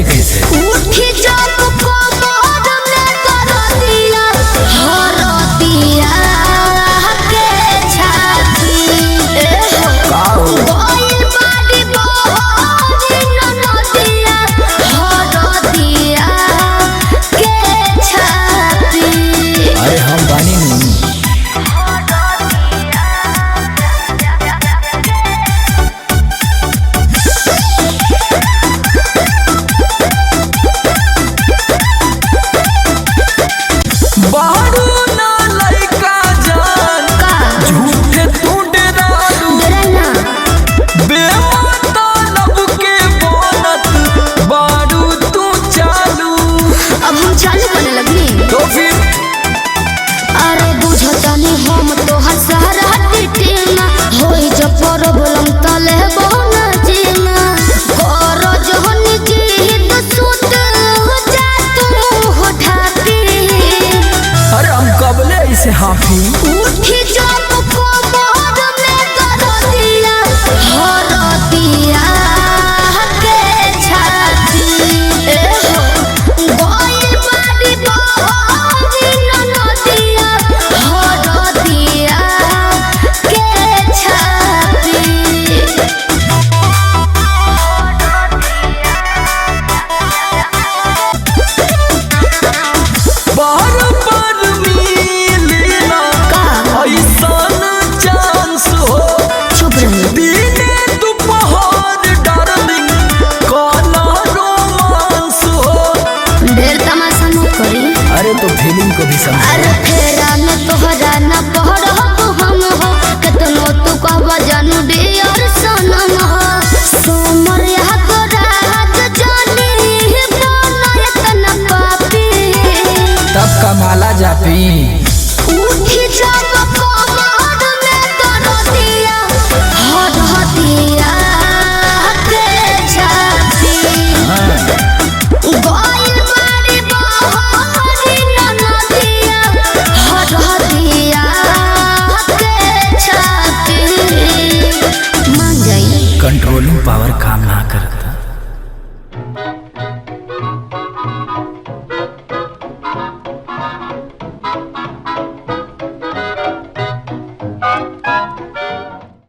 ऐसे कैसे? उठी जब कोमर में करतिया हरतिया के छाती गोइल बाड़ी बहरी ननदिया हरतिया के छाती। अरे हम बानी नहीं। से हाफी उठी जब कोमर में करतिया हरतिया के छाती गोइल बाड़ी बहरी ननदिया हरतिया के छाती। अरे तो फीलिंग को भी समझ। अरे फेरा में तोहरा न पहर हो हम हो कितनो तू कहबा जानू डियर सनम हो सोमर यह तो रात जानी बनायत न पापी तब कमाला जापी। उठी जब कोमर में करतिया हरतिया के छाती गोइल बाड़ी बहरी ननदिया हरतिया के छाती। मान जाई कंट्रोलिंग पावर काम ना कर।